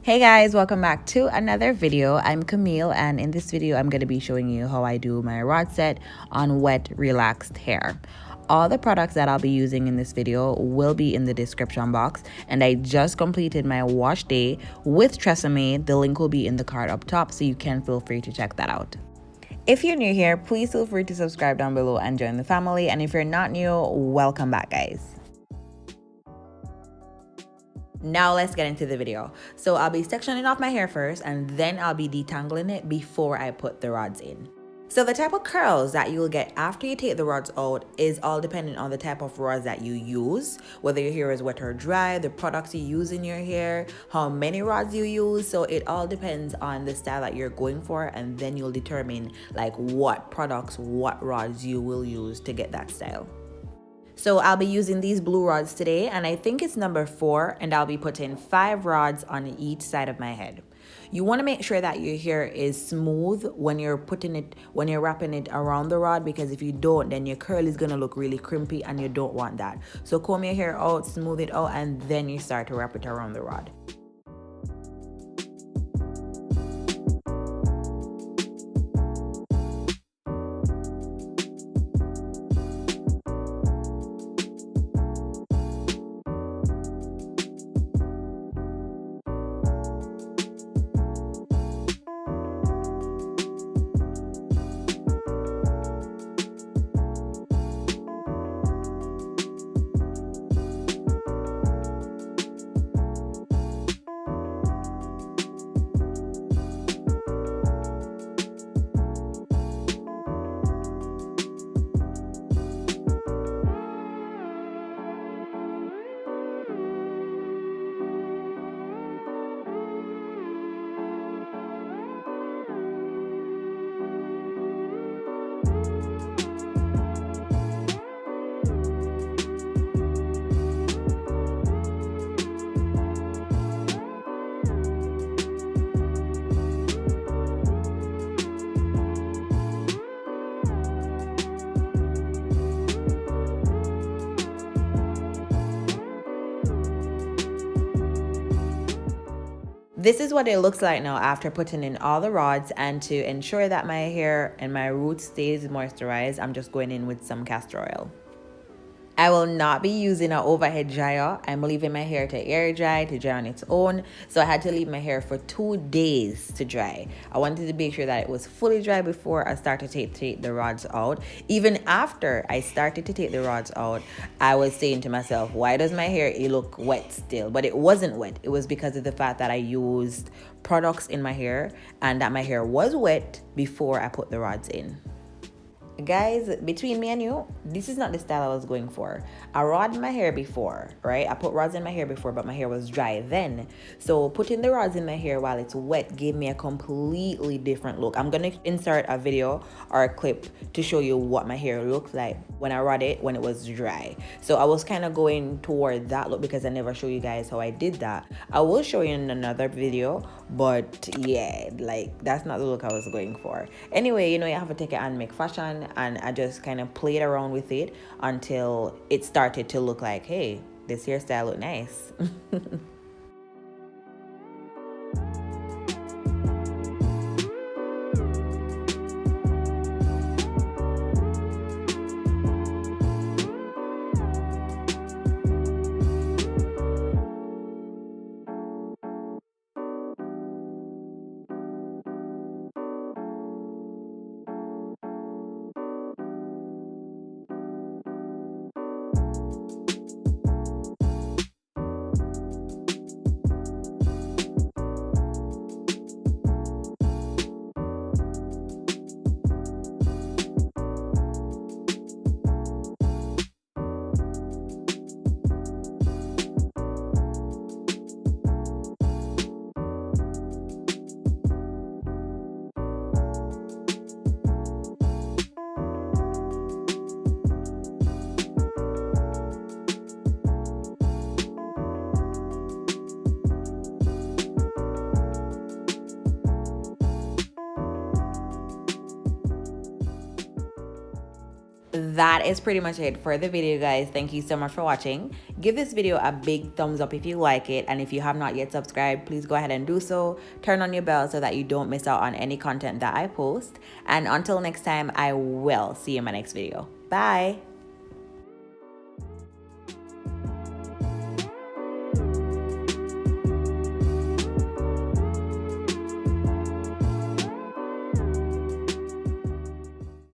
Hey guys, welcome back to another video. I'm Camille, and in this video I'm going to be showing you how I do my rod set on wet relaxed hair. All the products that I'll be using in this video will be in the description box, and I just completed my wash day with TRESemme. The link will be in the card up top, so you can feel free to check that out. If you're new here, please feel free to subscribe down below and join the family, and if you're not new, welcome back guys. Now let's get into the video. So I'll be sectioning off my hair first, and then I'll be detangling it before I put the rods in. So the type of curls that you'll get after you take the rods out is all dependent on the type of rods that you use, whether your hair is wet or dry, the products you use in your hair, how many rods you use. So it all depends on the style that you're going for, and then you'll determine like what products, what rods you will use to get that style. So I'll be using these blue rods today, and I think it's number 4, and I'll be putting 5 rods on each side of my head. You want to make sure that your hair is smooth when you're wrapping it around the rod, because if you don't, then your curl is going to look really crimpy and you don't want that. So comb your hair out, smooth it out, and then you start to wrap it around the rod. This is what it looks like now after putting in all the rods, and to ensure that my hair and my roots stays moisturized, I'm just going in with some castor oil. I will not be using an overhead dryer. I'm leaving my hair to air dry, to dry on its own. So I had to leave my hair for 2 days to dry. I wanted to make sure that it was fully dry before I started to take the rods out. Even after I started to take the rods out, I was saying to myself, why does my hair look wet still? But it wasn't wet. It was because of the fact that I used products in my hair, and that my hair was wet before I put the rods in. Guys, between me and you, this is not the style I was going for. I rod my hair before, right? I put rods in my hair before, but my hair was dry then. So putting the rods in my hair while it's wet gave me a completely different look. I'm gonna insert a video or a clip to show you what my hair looked like when I rod it when it was dry. So I was kind of going toward that look because I never show you guys how I did that. I will show you in another video, but yeah, like that's not the look I was going for. Anyway, you know, you have to take it and make fashion, and I just kind of played around with it until it started to look like, hey, this hairstyle look nice. that is pretty much it for the video, guys. Thank you so much for watching. Give this video a big thumbs up if you like it, and if you have not yet subscribed, please go ahead and do so. Turn on your bell so that you don't miss out on any content that I post, and until next time, I will see you in my next video. Bye.